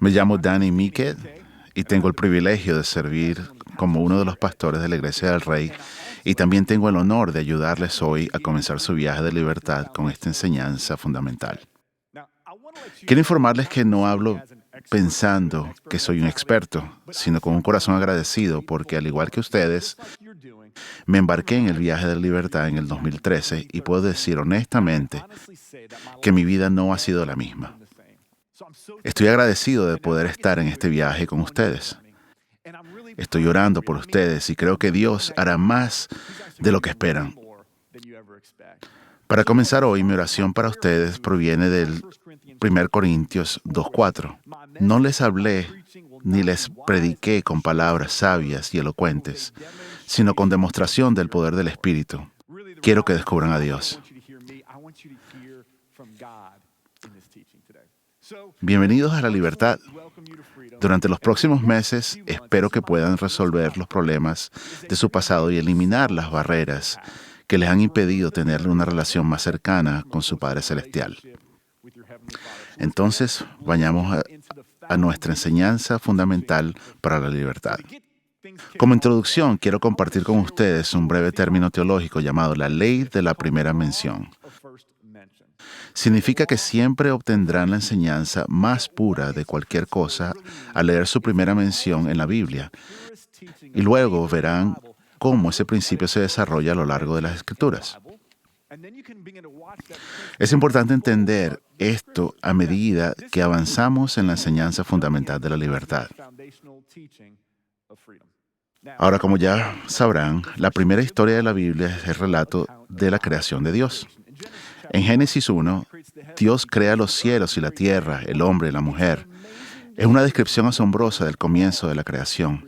Me llamo Danny Meekett y tengo el privilegio de servir como uno de los pastores de la Iglesia del Rey y también tengo el honor de ayudarles hoy a comenzar su viaje de libertad con esta enseñanza fundamental. Quiero informarles que no hablo pensando que soy un experto, sino con un corazón agradecido porque, al igual que ustedes, me embarqué en el viaje de libertad en el 2013 y puedo decir honestamente que mi vida no ha sido la misma. Estoy agradecido de poder estar en este viaje con ustedes. Estoy orando por ustedes y creo que Dios hará más de lo que esperan. Para comenzar hoy, mi oración para ustedes proviene del 1 Corintios 2:4. No les hablé ni les prediqué con palabras sabias y elocuentes, sino con demostración del poder del Espíritu. Quiero que descubran a Dios. Bienvenidos a la libertad. Durante los próximos meses, espero que puedan resolver los problemas de su pasado y eliminar las barreras que les han impedido tener una relación más cercana con su Padre Celestial. Entonces, vayamos a nuestra enseñanza fundamental para la libertad. Como introducción, quiero compartir con ustedes un breve término teológico llamado la ley de la primera mención. Significa que siempre obtendrán la enseñanza más pura de cualquier cosa al leer su primera mención en la Biblia, y luego verán cómo ese principio se desarrolla a lo largo de las Escrituras. Es importante entender esto a medida que avanzamos en la enseñanza fundamental de la libertad. Ahora, como ya sabrán, la primera historia de la Biblia es el relato de la creación de Dios. En Génesis 1, Dios crea los cielos y la tierra, el hombre y la mujer. Es una descripción asombrosa del comienzo de la creación.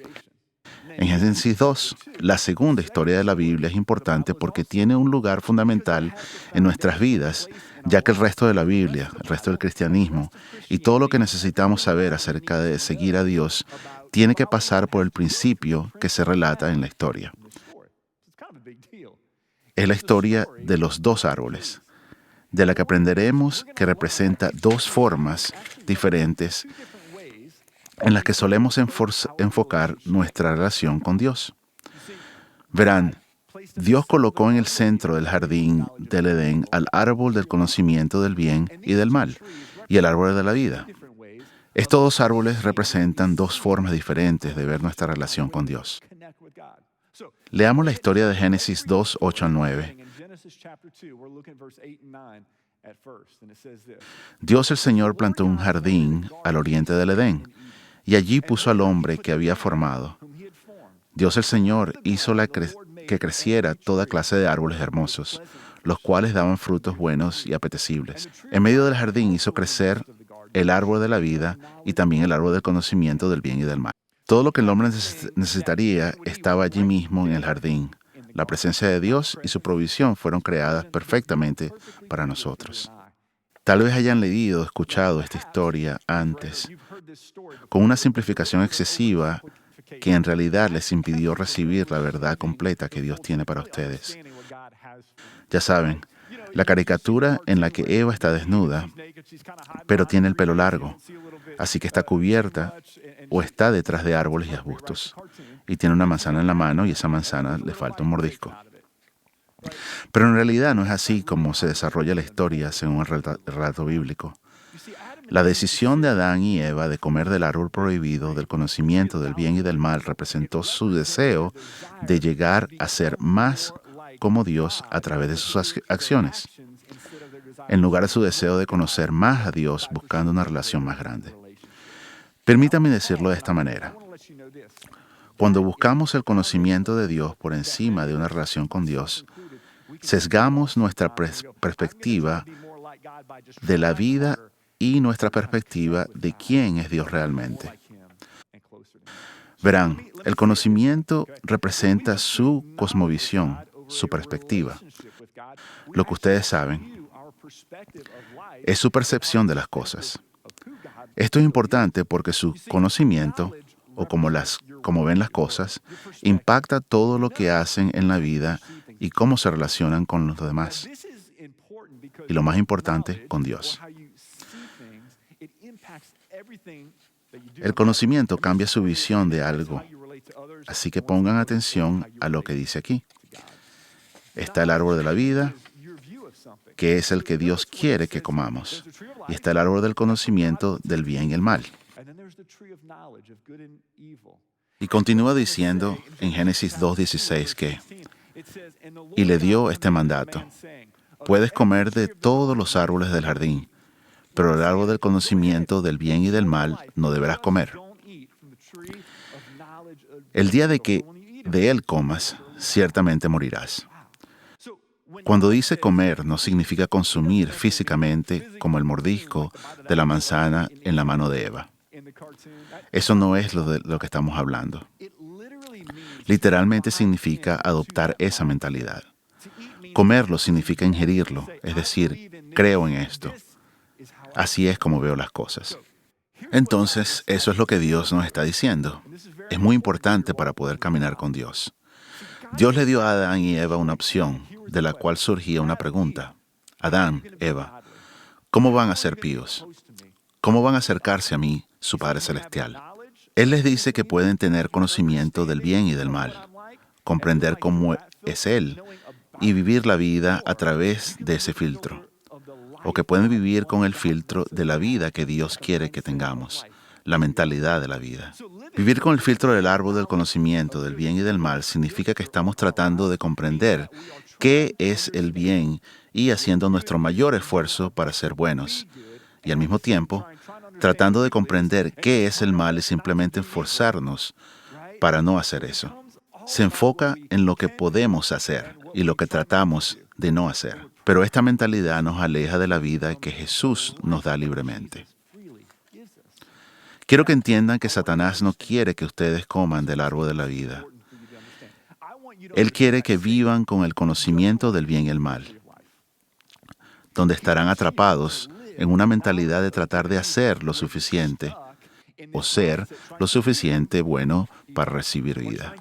En Génesis 2, la segunda historia de la Biblia es importante porque tiene un lugar fundamental en nuestras vidas, ya que el resto de la Biblia, el resto del cristianismo y todo lo que necesitamos saber acerca de seguir a Dios tiene que pasar por el principio que se relata en la historia. Es la historia de los dos árboles, de la que aprenderemos que representa dos formas diferentes en las que solemos enfocar nuestra relación con Dios. Verán, Dios colocó en el centro del jardín del Edén al árbol del conocimiento del bien y del mal, y el árbol de la vida. Estos dos árboles representan dos formas diferentes de ver nuestra relación con Dios. Leamos la historia de Génesis 2, 8 al 9. Dios el Señor plantó un jardín al oriente del Edén, y allí puso al hombre que había formado. Dios el Señor hizo que creciera toda clase de árboles hermosos, los cuales daban frutos buenos y apetecibles. En medio del jardín hizo crecer el árbol de la vida y también el árbol del conocimiento del bien y del mal. Todo lo que el hombre necesitaría estaba allí mismo en el jardín. La presencia de Dios y su provisión fueron creadas perfectamente para nosotros. Tal vez hayan leído o escuchado esta historia antes, con una simplificación excesiva que en realidad les impidió recibir la verdad completa que Dios tiene para ustedes. Ya saben, la caricatura en la que Eva está desnuda, pero tiene el pelo largo, así que está cubierta o está detrás de árboles y arbustos, y tiene una manzana en la mano y esa manzana le falta un mordisco. Pero en realidad no es así como se desarrolla la historia según el relato bíblico. La decisión de Adán y Eva de comer del árbol prohibido del conocimiento del bien y del mal representó su deseo de llegar a ser más como Dios a través de sus acciones, en lugar de su deseo de conocer más a Dios buscando una relación más grande. Permítame decirlo de esta manera. Cuando buscamos el conocimiento de Dios por encima de una relación con Dios, sesgamos nuestra perspectiva de la vida y nuestra perspectiva de quién es Dios realmente. Verán, el conocimiento representa su cosmovisión, su perspectiva. Lo que ustedes saben es su percepción de las cosas. Esto es importante porque su conocimiento, o como ven las cosas, impacta todo lo que hacen en la vida y cómo se relacionan con los demás. Y lo más importante, con Dios. El conocimiento cambia su visión de algo, así que pongan atención a lo que dice aquí. Está el árbol de la vida, que es el que Dios quiere que comamos, y está el árbol del conocimiento del bien y el mal. Y continúa diciendo en Génesis 2:16 que, y le dio este mandato: puedes comer de todos los árboles del jardín, pero el árbol del conocimiento del bien y del mal no deberás comer. El día de que de él comas, ciertamente morirás. Cuando dice comer, no significa consumir físicamente como el mordisco de la manzana en la mano de Eva. Eso no es de lo que estamos hablando. Literalmente significa adoptar esa mentalidad. Comerlo significa ingerirlo, es decir, creo en esto. Así es como veo las cosas. Entonces, eso es lo que Dios nos está diciendo. Es muy importante para poder caminar con Dios. Dios le dio a Adán y Eva una opción, de la cual surgía una pregunta. Adán, Eva, ¿cómo van a ser píos? ¿Cómo van a acercarse a mí, su Padre Celestial? Él les dice que pueden tener conocimiento del bien y del mal, comprender cómo es Él y vivir la vida a través de ese filtro. O que pueden vivir con el filtro de la vida que Dios quiere que tengamos, la mentalidad de la vida. Vivir con el filtro del árbol del conocimiento del bien y del mal significa que estamos tratando de comprender qué es el bien y haciendo nuestro mayor esfuerzo para ser buenos. Y al mismo tiempo, tratando de comprender qué es el mal y simplemente esforzarnos para no hacer eso. Se enfoca en lo que podemos hacer y lo que tratamos de no hacer. Pero esta mentalidad nos aleja de la vida que Jesús nos da libremente. Quiero que entiendan que Satanás no quiere que ustedes coman del árbol de la vida. Él quiere que vivan con el conocimiento del bien y el mal, donde estarán atrapados en una mentalidad de tratar de hacer lo suficiente o ser lo suficiente bueno para recibir vida.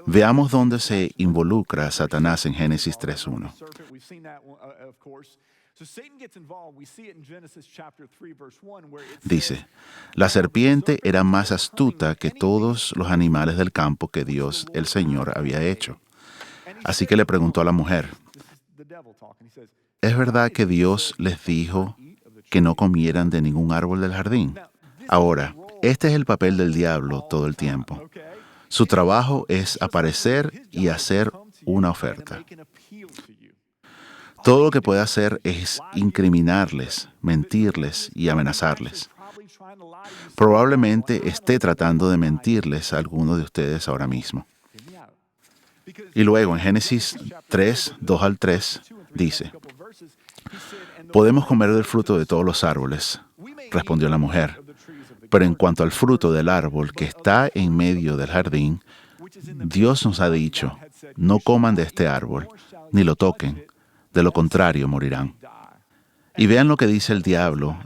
Veamos dónde se involucra Satanás en Génesis 3:1. Dice, la serpiente era más astuta que todos los animales del campo que Dios, el Señor, había hecho. Así que le preguntó a la mujer, ¿es verdad que Dios les dijo que no comieran de ningún árbol del jardín? Ahora, este es el papel del diablo todo el tiempo. Su trabajo es aparecer y hacer una oferta. Todo lo que puede hacer es incriminarles, mentirles y amenazarles. Probablemente esté tratando de mentirles a alguno de ustedes ahora mismo. Y luego en Génesis 3:2-3 dice, podemos comer del fruto de todos los árboles, respondió la mujer. Pero en cuanto al fruto del árbol que está en medio del jardín, Dios nos ha dicho, no coman de este árbol, ni lo toquen, de lo contrario morirán. Y vean lo que dice el diablo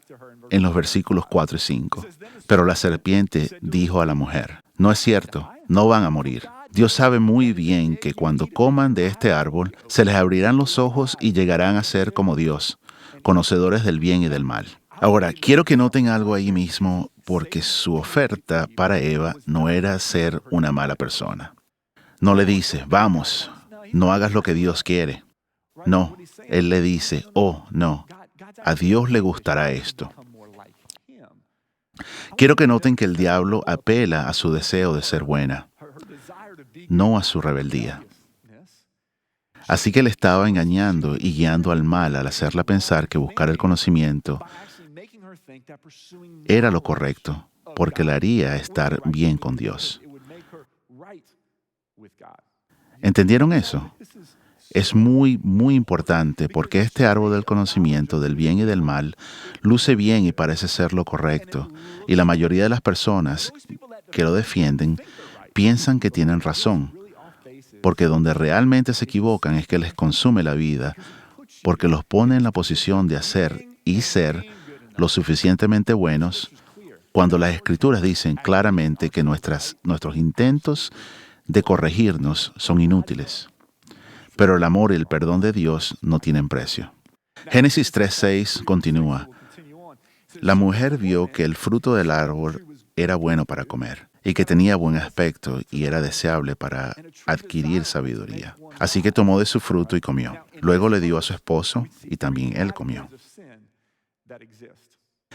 en los versículos 4 y 5. Pero la serpiente dijo a la mujer, no es cierto, no van a morir. Dios sabe muy bien que cuando coman de este árbol, se les abrirán los ojos y llegarán a ser como Dios, conocedores del bien y del mal. Ahora, quiero que noten algo ahí mismo, porque su oferta para Eva no era ser una mala persona. No le dice, vamos, no hagas lo que Dios quiere. No, él le dice, oh, no, a Dios le gustará esto. Quiero que noten que el diablo apela a su deseo de ser buena, no a su rebeldía. Así que le estaba engañando y guiando al mal al hacerla pensar que buscar el conocimiento era lo correcto, porque le haría estar bien con Dios. ¿Entendieron eso? Es muy, muy importante porque este árbol del conocimiento del bien y del mal luce bien y parece ser lo correcto, y la mayoría de las personas que lo defienden piensan que tienen razón, porque donde realmente se equivocan es que les consume la vida, porque los pone en la posición de hacer y ser lo suficientemente buenos, cuando las Escrituras dicen claramente que nuestros intentos de corregirnos son inútiles. Pero el amor y el perdón de Dios no tienen precio. Génesis 3:6 continúa. La mujer vio que el fruto del árbol era bueno para comer, y que tenía buen aspecto y era deseable para adquirir sabiduría. Así que tomó de su fruto y comió. Luego le dio a su esposo y también él comió.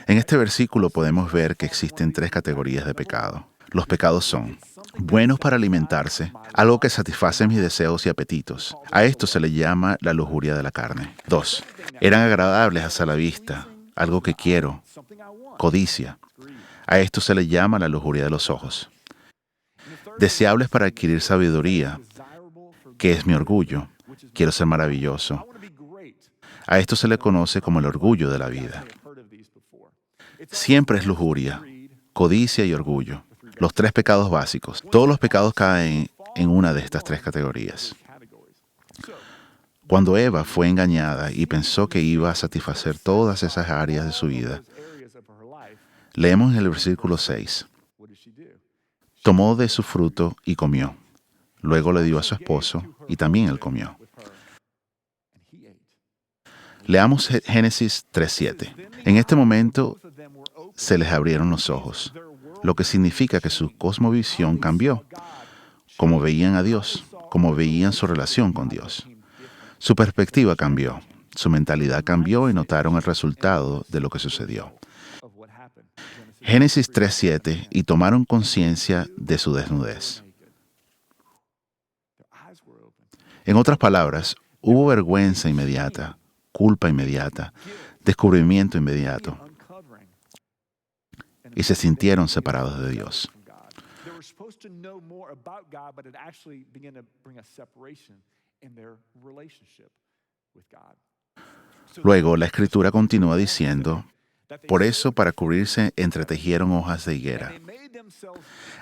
En este versículo podemos ver que existen tres categorías de pecado. Los pecados son buenos para alimentarse, algo que satisface mis deseos y apetitos. A esto se le llama la lujuria de la carne. 2. Eran agradables hasta la vista, algo que quiero, codicia. A esto se le llama la lujuria de los ojos. Deseables para adquirir sabiduría, que es mi orgullo. Quiero ser maravilloso. A esto se le conoce como el orgullo de la vida. Siempre es lujuria, codicia y orgullo. Los tres pecados básicos. Todos los pecados caen en una de estas tres categorías. Cuando Eva fue engañada y pensó que iba a satisfacer todas esas áreas de su vida, leemos en el versículo 6. Tomó de su fruto y comió. Luego le dio a su esposo y también él comió. Leamos Génesis 3:7. En este momento se les abrieron los ojos, lo que significa que su cosmovisión cambió, como veían a Dios, como veían su relación con Dios. Su perspectiva cambió, su mentalidad cambió y notaron el resultado de lo que sucedió. Génesis 3:7, y tomaron conciencia de su desnudez. En otras palabras, hubo vergüenza inmediata, culpa inmediata, descubrimiento inmediato, y se sintieron separados de Dios. Luego, la Escritura continúa diciendo, por eso, para cubrirse, entretejieron hojas de higuera.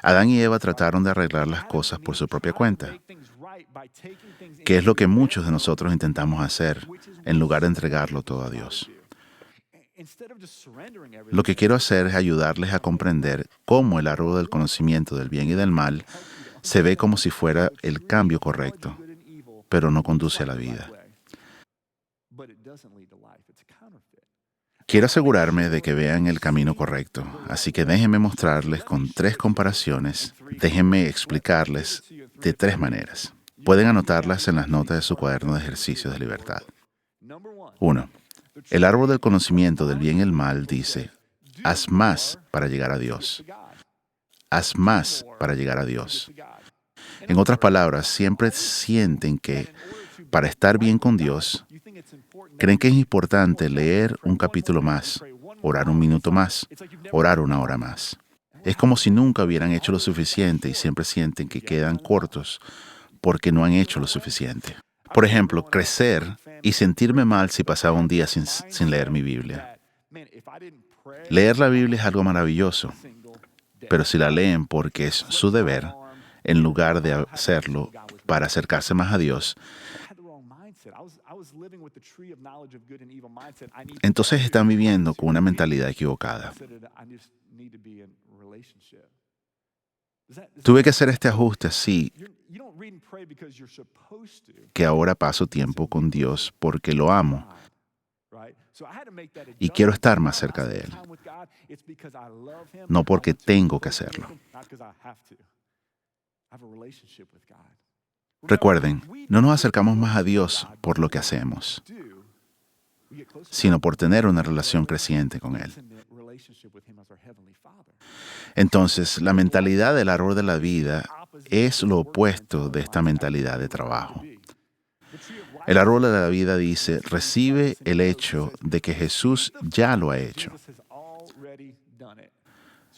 Adán y Eva trataron de arreglar las cosas por su propia cuenta, que es lo que muchos de nosotros intentamos hacer, en lugar de entregarlo todo a Dios. Lo que quiero hacer es ayudarles a comprender cómo el árbol del conocimiento del bien y del mal se ve como si fuera el cambio correcto, pero no conduce a la vida. Quiero asegurarme de que vean el camino correcto, así que déjenme mostrarles con tres comparaciones, déjenme explicarles de tres maneras. Pueden anotarlas en las notas de su cuaderno de ejercicios de libertad. 1. El árbol del conocimiento del bien y el mal dice, haz más para llegar a Dios. Haz más para llegar a Dios. En otras palabras, siempre sienten que para estar bien con Dios, creen que es importante leer un capítulo más, orar un minuto más, orar una hora más. Es como si nunca hubieran hecho lo suficiente y siempre sienten que quedan cortos porque no han hecho lo suficiente. Por ejemplo, crecer y sentirme mal si pasaba un día sin leer mi Biblia. Leer la Biblia es algo maravilloso, pero si la leen porque es su deber, en lugar de hacerlo para acercarse más a Dios, entonces están viviendo con una mentalidad equivocada. Tuve que hacer este ajuste así que ahora paso tiempo con Dios porque lo amo y quiero estar más cerca de Él, no porque tengo que hacerlo. Recuerden, no nos acercamos más a Dios por lo que hacemos, sino por tener una relación creciente con Él. Entonces, la mentalidad del árbol de la vida es lo opuesto de esta mentalidad de trabajo. El árbol de la vida dice, recibe el hecho de que Jesús ya lo ha hecho.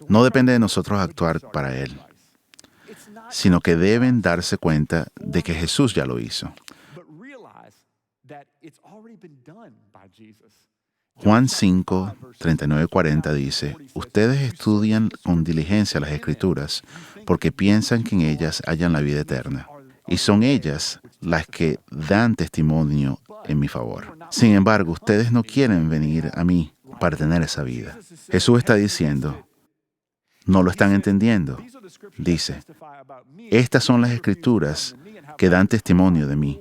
No depende de nosotros actuar para Él, sino que deben darse cuenta de que Jesús ya lo hizo. Juan 5, 39-40 dice, ustedes estudian con diligencia las Escrituras porque piensan que en ellas hallan la vida eterna, y son ellas las que dan testimonio en mi favor. Sin embargo, ustedes no quieren venir a mí para tener esa vida. Jesús está diciendo, no lo están entendiendo. Dice, estas son las Escrituras que dan testimonio de mí,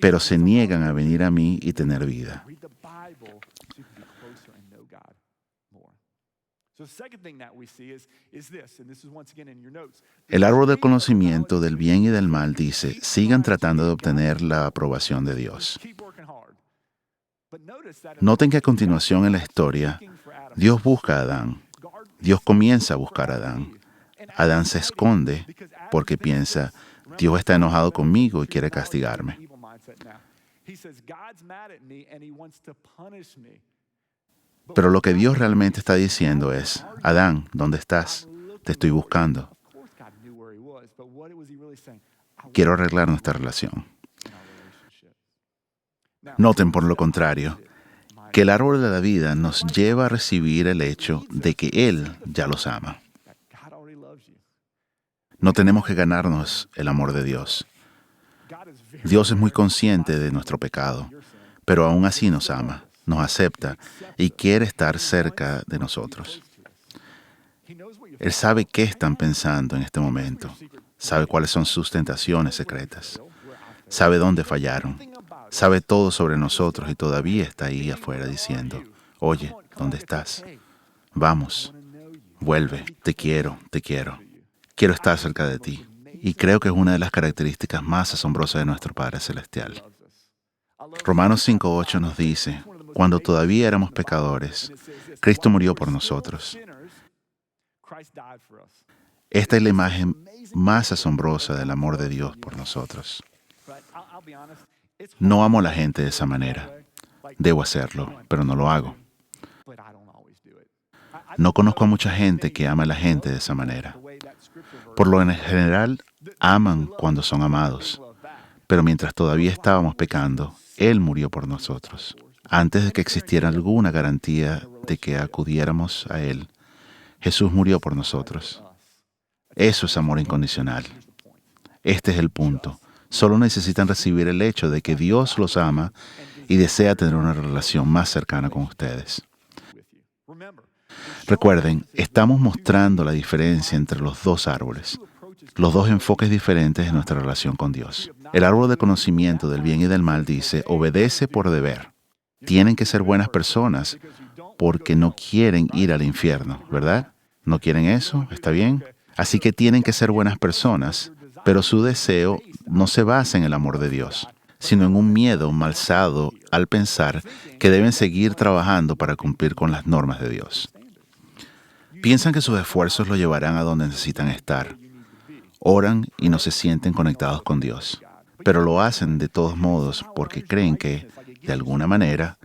pero se niegan a venir a mí y tener vida. El árbol del conocimiento del bien y del mal dice, sigan tratando de obtener la aprobación de Dios. Noten que a continuación en la historia, Dios busca a Adán. Dios comienza a buscar a Adán. Adán se esconde porque piensa, Dios está enojado conmigo y quiere castigarme. Pero lo que Dios realmente está diciendo es, Adán, ¿dónde estás? Te estoy buscando. Quiero arreglar nuestra relación. Noten, por lo contrario, que el árbol de la vida nos lleva a recibir el hecho de que Él ya los ama. No tenemos que ganarnos el amor de Dios. Dios es muy consciente de nuestro pecado, pero aún así nos ama, nos acepta y quiere estar cerca de nosotros. Él sabe qué están pensando en este momento, sabe cuáles son sus tentaciones secretas, sabe dónde fallaron, sabe todo sobre nosotros y todavía está ahí afuera diciendo, oye, ¿dónde estás? Vamos, vuelve, te quiero, quiero estar cerca de ti. Y creo que es una de las características más asombrosas de nuestro Padre Celestial. Romanos 5:8 nos dice, cuando todavía éramos pecadores, Cristo murió por nosotros. Esta es la imagen más asombrosa del amor de Dios por nosotros. No amo a la gente de esa manera. Debo hacerlo, pero no lo hago. No conozco a mucha gente que ama a la gente de esa manera. Por lo general, aman cuando son amados. Pero mientras todavía estábamos pecando, Él murió por nosotros. Antes de que existiera alguna garantía de que acudiéramos a Él, Jesús murió por nosotros. Eso es amor incondicional. Este es el punto. Solo necesitan recibir el hecho de que Dios los ama y desea tener una relación más cercana con ustedes. Recuerden, estamos mostrando la diferencia entre los dos árboles, los dos enfoques diferentes de nuestra relación con Dios. El árbol de conocimiento del bien y del mal dice, obedece por deber. Tienen que ser buenas personas porque no quieren ir al infierno, ¿verdad? ¿No quieren eso? ¿Está bien? Así que tienen que ser buenas personas, pero su deseo no se basa en el amor de Dios, sino en un miedo malsado al pensar que deben seguir trabajando para cumplir con las normas de Dios. Piensan que sus esfuerzos lo llevarán a donde necesitan estar. Oran y no se sienten conectados con Dios, pero lo hacen de todos modos porque creen que, de alguna manera,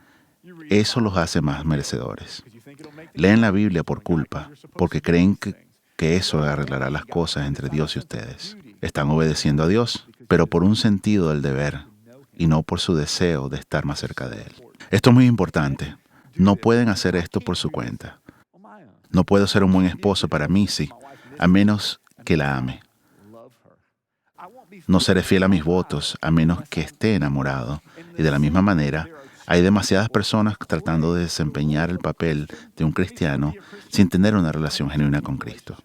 eso los hace más merecedores. Leen la Biblia por culpa, porque creen que eso arreglará las cosas entre Dios y ustedes. Están obedeciendo a Dios, pero por un sentido del deber y no por su deseo de estar más cerca de Él. Esto es muy importante. No pueden hacer esto por su cuenta. No puedo ser un buen esposo para Missy, a menos que la ame. No seré fiel a mis votos, a menos que esté enamorado. Y de la misma manera, hay demasiadas personas tratando de desempeñar el papel de un cristiano sin tener una relación genuina con Cristo.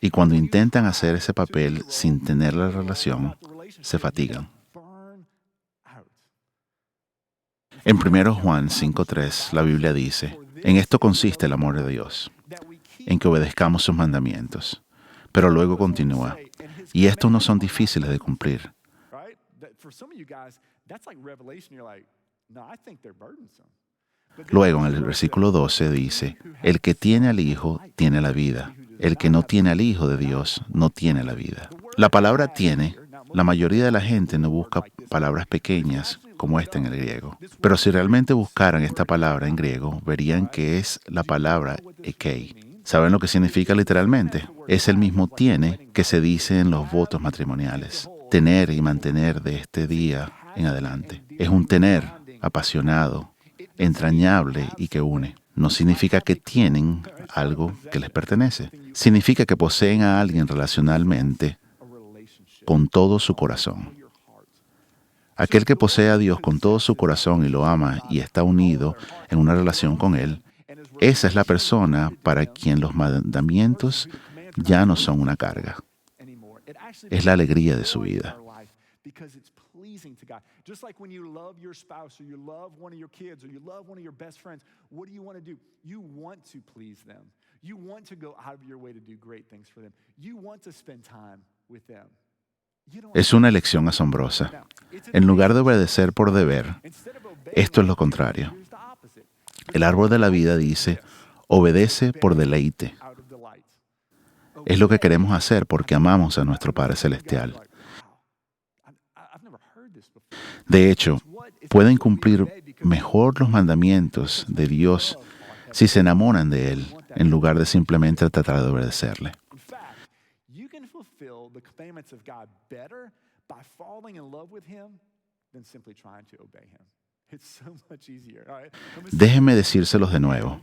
Y cuando intentan hacer ese papel sin tener la relación, se fatigan. En 1 Juan 5:3, la Biblia dice, en esto consiste el amor de Dios, en que obedezcamos sus mandamientos. Pero luego continúa, y estos no son difíciles de cumplir. Luego en el versículo 12 dice, el que tiene al Hijo tiene la vida. El que no tiene al Hijo de Dios no tiene la vida. La palabra tiene, la mayoría de la gente no busca palabras pequeñas como esta en el griego. Pero si realmente buscaran esta palabra en griego, verían que es la palabra ekei. ¿Saben lo que significa literalmente? Es el mismo tiene que se dice en los votos matrimoniales. Tener y mantener de este día en adelante. Es un tener apasionado, entrañable y que une. No significa que tienen algo que les pertenece. Significa que poseen a alguien relacionalmente con todo su corazón. Aquel que posee a Dios con todo su corazón y lo ama y está unido en una relación con Él, esa es la persona para quien los mandamientos ya no son una carga. Es la alegría de su vida. pleasing to God. Just like when you love your spouse or you love one of your kids or you love one of your best friends, what do you want to do? You want to please them. You want to go out of your way to do great things for them. You want to spend time with them. Es una elección asombrosa. En lugar de obedecer por deber, esto es lo contrario. El árbol de la vida dice, obedece por deleite. Es lo que queremos hacer porque amamos a nuestro Padre Celestial. De hecho, pueden cumplir mejor los mandamientos de Dios si se enamoran de Él en lugar de simplemente tratar de obedecerle. Déjenme decírselos de nuevo.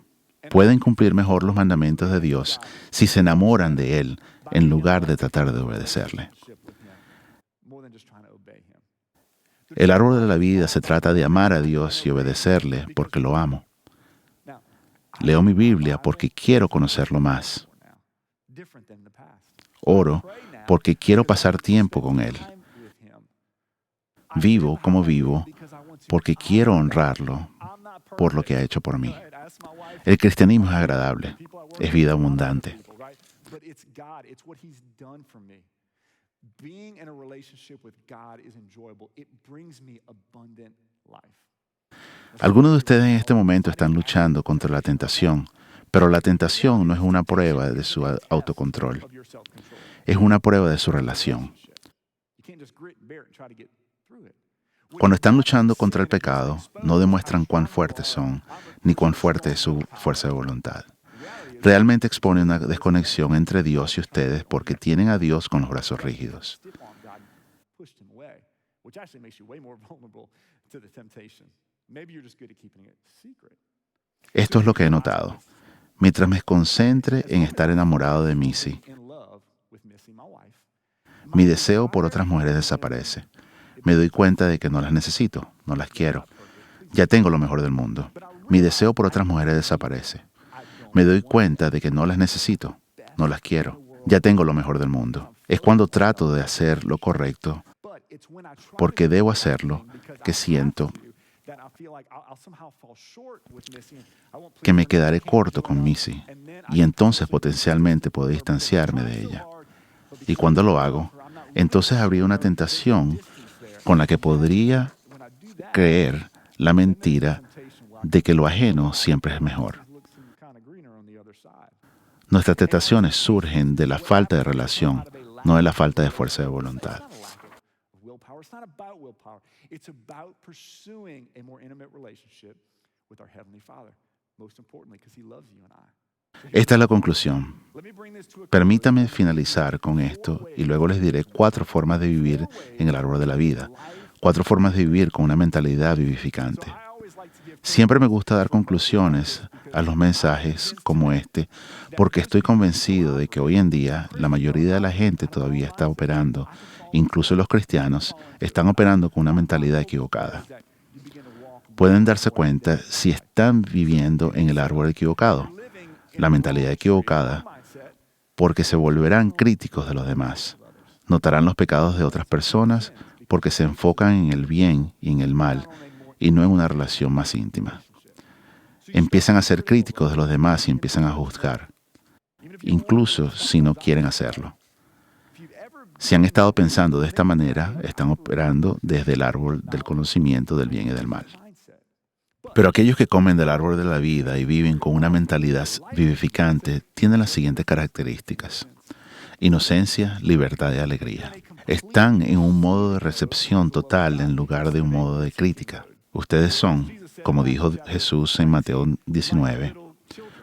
Pueden cumplir mejor los mandamientos de Dios si se enamoran de Él en lugar de tratar de obedecerle. El árbol de la vida se trata de amar a Dios y obedecerle porque lo amo. Leo mi Biblia porque quiero conocerlo más. Oro porque quiero pasar tiempo con Él. Vivo como vivo porque quiero honrarlo por lo que ha hecho por mí. El cristianismo es agradable, es vida abundante. Algunos de ustedes en este momento están luchando contra la tentación, pero la tentación no es una prueba de su autocontrol, es una prueba de su relación. Cuando están luchando contra el pecado, no demuestran cuán fuertes son, ni cuán fuerte es su fuerza de voluntad. Realmente expone una desconexión entre Dios y ustedes porque tienen a Dios con los brazos rígidos. Esto es lo que he notado. Mientras me concentre en estar enamorado de Missy, mi deseo por otras mujeres desaparece. Me doy cuenta de que no las necesito, no las quiero. Ya tengo lo mejor del mundo. Mi deseo por otras mujeres desaparece. Me doy cuenta de que no las necesito, no las quiero. Ya tengo lo mejor del mundo. Es cuando trato de hacer lo correcto, porque debo hacerlo, que siento que me quedaré corto con Missy y entonces potencialmente puedo distanciarme de ella. Y cuando lo hago, entonces habría una tentación con la que podría creer la mentira de que lo ajeno siempre es mejor. Nuestras tentaciones surgen de la falta de relación, no de la falta de fuerza de voluntad. Esta es la conclusión. Permítame finalizar con esto y luego les diré 4 formas de vivir en el árbol de la vida, 4 formas de vivir con una mentalidad vivificante. Siempre me gusta dar conclusiones a los mensajes como este porque estoy convencido de que hoy en día la mayoría de la gente todavía está operando, incluso los cristianos, están operando con una mentalidad equivocada. Pueden darse cuenta si están viviendo en el árbol equivocado, la mentalidad equivocada, porque se volverán críticos de los demás. Notarán los pecados de otras personas porque se enfocan en el bien y en el mal y no en una relación más íntima. Empiezan a ser críticos de los demás y empiezan a juzgar, incluso si no quieren hacerlo. Si han estado pensando de esta manera, están operando desde el árbol del conocimiento del bien y del mal. Pero aquellos que comen del árbol de la vida y viven con una mentalidad vivificante tienen las siguientes características: inocencia, libertad y alegría. Están en un modo de recepción total en lugar de un modo de crítica. Ustedes son, como dijo Jesús en Mateo 19,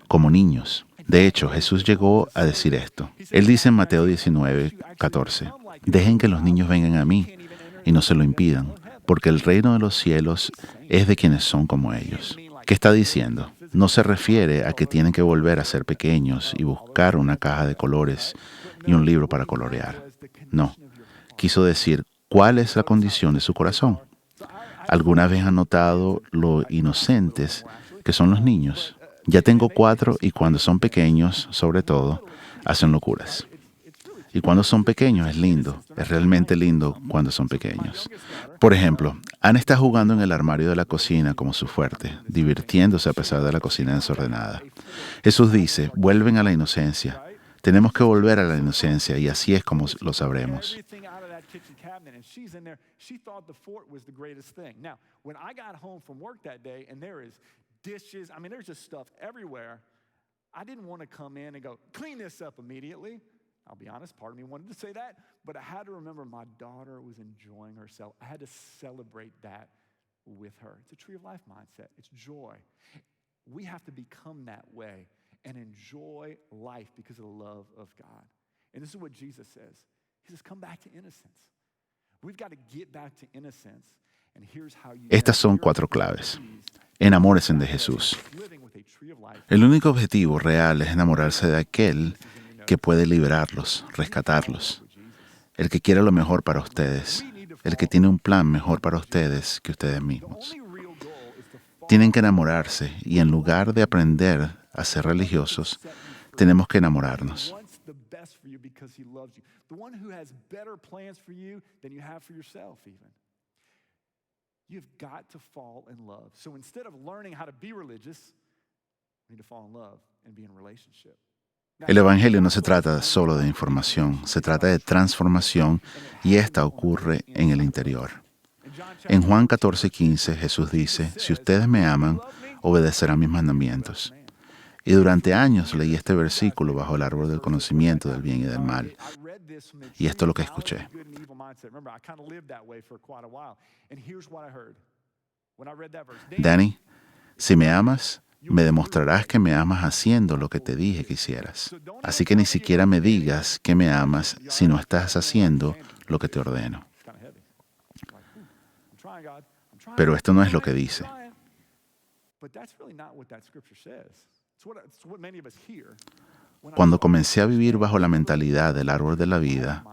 como niños. De hecho, Jesús llegó a decir esto. Él dice en Mateo 19, 14, dejen que los niños vengan a mí y no se lo impidan, porque el reino de los cielos es de quienes son como ellos. ¿Qué está diciendo? No se refiere a que tienen que volver a ser pequeños y buscar una caja de colores y un libro para colorear. No. Quiso decir, ¿cuál es la condición de su corazón? ¿Alguna vez han notado lo inocentes que son los niños? Ya tengo 4 y cuando son pequeños, sobre todo, hacen locuras. Y cuando son pequeños es lindo, es realmente lindo cuando son pequeños. Por ejemplo, Ana está jugando en el armario de la cocina como su fuerte, divirtiéndose a pesar de la cocina desordenada. Jesús dice, vuelven a la inocencia. Tenemos que volver a la inocencia y así es como lo sabremos. Everything out of that kitchen cabinet, and she's in there. She thought the fort was the greatest thing. Now, when I got home from work that day, and there is dishes, I mean, there's just stuff everywhere. I didn't want to come in and go, clean this up immediately. I'll be honest, part of me wanted to say that, but I had to remember my daughter was enjoying herself. I had to celebrate that with her. It's a tree of life mindset. It's joy. We have to become that way and enjoy life because of the love of God. And this is what Jesus says. He says, come back to innocence. We've got to get back to innocence. And here's how you Estas son 4 claves. Enamórense de Jesús. living with a tree of life. El único objetivo real es enamorarse de aquel que puede liberarlos, rescatarlos, el que quiere lo mejor para ustedes, el que tiene un plan mejor para ustedes que ustedes mismos. Only real goal is to fall Tienen que enamorarse y en lugar de aprender a ser religiosos, tenemos que enamorarnos. wants the best for you because he loves you. The one who has better plans for you than you have for yourself even. You've got to fall in love. So instead of learning how to be religious, we need to fall in love and be in relationship. El Evangelio no se trata solo de información, se trata de transformación y esta ocurre en el interior. En Juan 14:15 Jesús dice, si ustedes me aman, obedecerán mis mandamientos. Y durante años leí este versículo bajo el árbol del conocimiento del bien y del mal. Y esto es lo que escuché. Danny, si me amas, me demostrarás que me amas haciendo lo que te dije que hicieras. Así que ni siquiera me digas que me amas si no estás haciendo lo que te ordeno. Pero esto no es lo que dice. Cuando comencé a vivir bajo la mentalidad del árbol de la vida,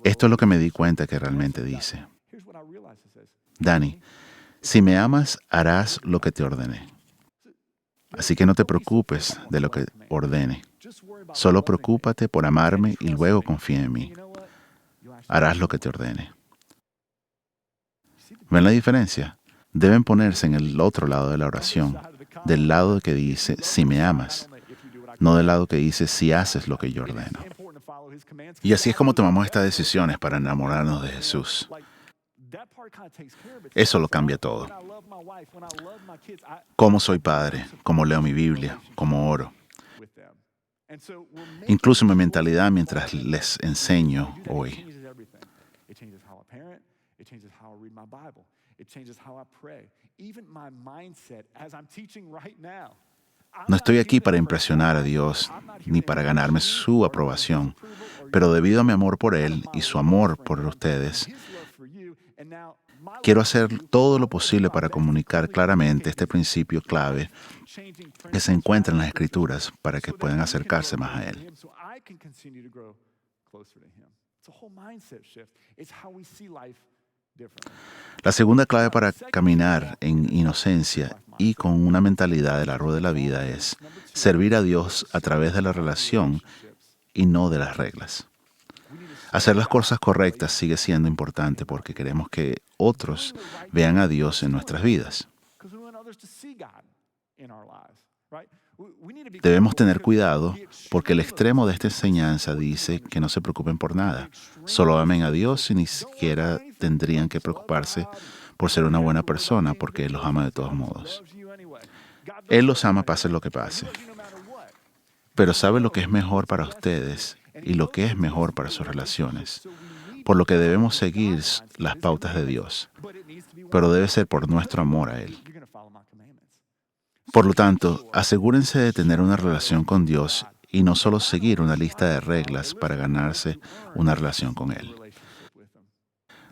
esto es lo que me di cuenta que realmente dice. Danny, si me amas, harás lo que te ordené. Así que no te preocupes de lo que ordene. Solo preocúpate por amarme y luego confía en mí. Harás lo que te ordene. ¿Ven la diferencia? Deben ponerse en el otro lado de la oración, del lado que dice, si me amas, no del lado que dice, si haces lo que yo ordeno. Y así es como tomamos estas decisiones para enamorarnos de Jesús. Eso lo cambia todo. Cómo soy padre, cómo leo mi Biblia, cómo oro. Incluso mi mentalidad mientras les enseño hoy. No estoy aquí para impresionar a Dios ni para ganarme su aprobación, pero debido a mi amor por Él y su amor por ustedes, quiero hacer todo lo posible para comunicar claramente este principio clave que se encuentra en las Escrituras para que puedan acercarse más a Él. La segunda clave para caminar en inocencia y con una mentalidad del árbol de la vida es servir a Dios a través de la relación y no de las reglas. Hacer las cosas correctas sigue siendo importante porque queremos que otros vean a Dios en nuestras vidas. Debemos tener cuidado porque el extremo de esta enseñanza dice que no se preocupen por nada. Solo amen a Dios y ni siquiera tendrían que preocuparse por ser una buena persona porque Él los ama de todos modos. Él los ama pase lo que pase. Pero sabe lo que es mejor para ustedes y lo que es mejor para sus relaciones, por lo que debemos seguir las pautas de Dios, pero debe ser por nuestro amor a Él. Por lo tanto, asegúrense de tener una relación con Dios y no solo seguir una lista de reglas para ganarse una relación con Él.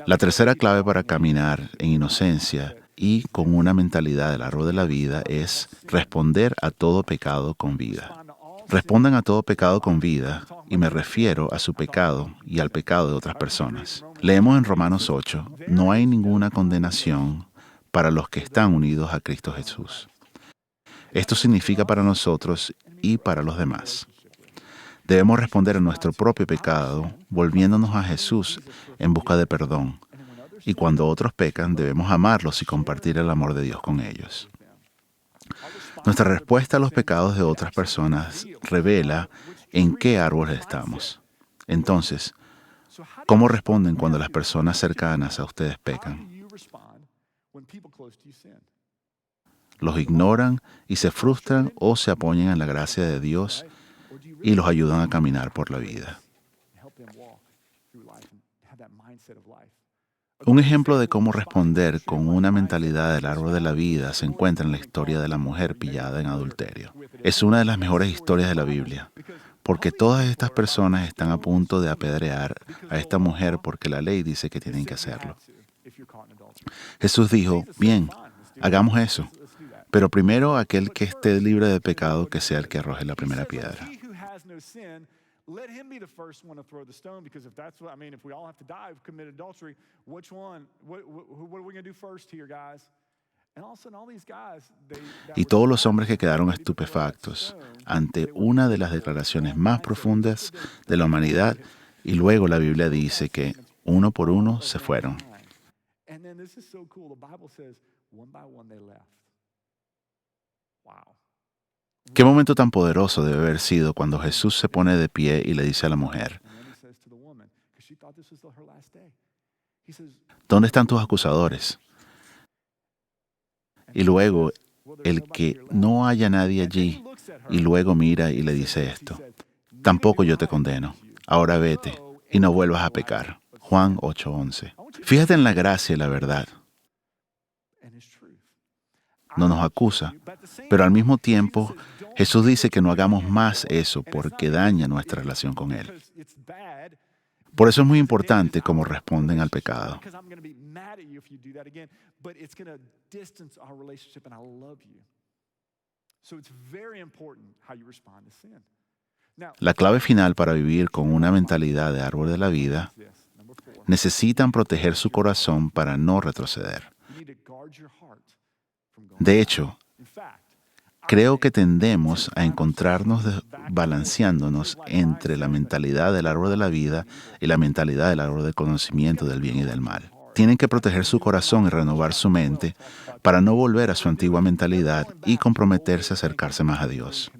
La tercera clave para caminar en inocencia y con una mentalidad del árbol de la vida es responder a todo pecado con vida. Respondan a todo pecado con vida, y me refiero a su pecado y al pecado de otras personas. Leemos en Romanos 8, no hay ninguna condenación para los que están unidos a Cristo Jesús. Esto significa para nosotros y para los demás. Debemos responder a nuestro propio pecado, volviéndonos a Jesús en busca de perdón. Y cuando otros pecan, debemos amarlos y compartir el amor de Dios con ellos. Nuestra respuesta a los pecados de otras personas revela en qué árbol estamos. Entonces, ¿cómo responden cuando las personas cercanas a ustedes pecan? ¿Los ignoran y se frustran o se apoyan en la gracia de Dios y los ayudan a caminar por la vida? Un ejemplo de cómo responder con una mentalidad del árbol de la vida se encuentra en la historia de la mujer pillada en adulterio. Es una de las mejores historias de la Biblia, porque todas estas personas están a punto de apedrear a esta mujer porque la ley dice que tienen que hacerlo. Jesús dijo, bien, hagamos eso, pero primero aquel que esté libre de pecado que sea el que arroje la primera piedra. Let him be the first one to throw the stone, because if that's what, if we all have to die, we've committed adultery, which one? What are we going to do first here, guys? And all of a sudden, all these guys, Y todos los hombres que quedaron estupefactos ante una de las declaraciones más profundas de la humanidad, y luego la Biblia dice que uno por uno se fueron. And then this is so cool. The Bible says, one by one they left. Wow. Qué momento tan poderoso debe haber sido cuando Jesús se pone de pie y le dice a la mujer, ¿dónde están tus acusadores? Y luego, el que no haya nadie allí, y luego mira y le dice esto, tampoco yo te condeno, ahora vete y no vuelvas a pecar. Juan 8:11. Fíjate en la gracia y la verdad. No nos acusa, pero al mismo tiempo Jesús dice que no hagamos más eso porque daña nuestra relación con Él. Por eso es muy importante cómo responden al pecado. La clave final para vivir con una mentalidad de árbol de la vida, necesitan proteger su corazón para no retroceder. De hecho, creo que tendemos a encontrarnos balanceándonos entre la mentalidad del árbol de la vida y la mentalidad del árbol del conocimiento del bien y del mal. Tienen que proteger su corazón y renovar su mente para no volver a su antigua mentalidad y comprometerse a acercarse más a Dios.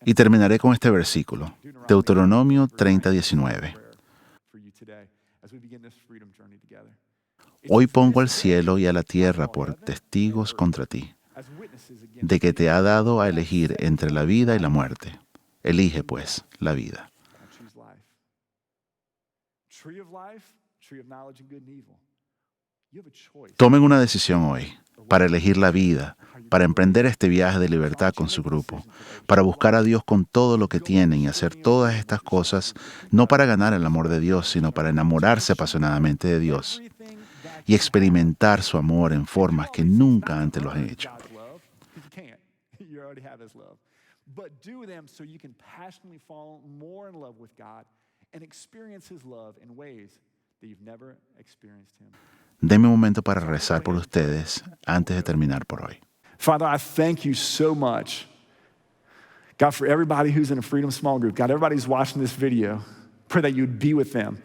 Y terminaré con este versículo, Deuteronomio 30:19. Hoy pongo al cielo y a la tierra por testigos contra ti, de que te ha dado a elegir entre la vida y la muerte. Elige, pues, la vida. Tomen una decisión hoy para elegir la vida, para emprender este viaje de libertad con su grupo, para buscar a Dios con todo lo que tienen y hacer todas estas cosas, no para ganar el amor de Dios, sino para enamorarse apasionadamente de Dios y experimentar su amor en formas que nunca antes lo han hecho. Denme un momento para rezar por ustedes antes de terminar por hoy. Father, I thank you so much, God, for everybody who's in a Freedom Small Group. God, everybody who's watching this video, pray that you'd be with them.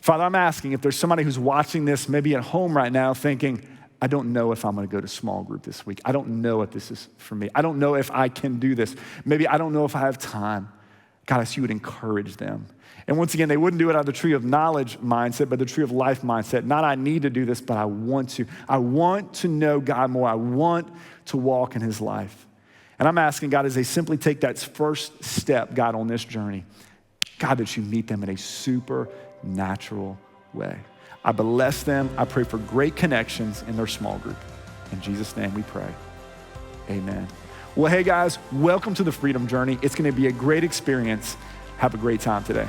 Father, I'm asking if there's somebody who's watching this maybe at home right now thinking, I don't know if I'm going to go to small group this week. I don't know if this is for me. I don't know if I can do this. Maybe I don't know if I have time. God, I ask you would encourage them. And once again, they wouldn't do it out of the tree of knowledge mindset, but the tree of life mindset. Not I need to do this, but I want to. I want to know God more. I want to walk in his life. And I'm asking, God, as they simply take that first step, God, on this journey, God, that you meet them in a supernatural way. I bless them. I pray for great connections in their small group. In Jesus' name we pray. Amen. Well, hey guys, welcome to the Freedom Journey. It's going to be a great experience. Have a great time today.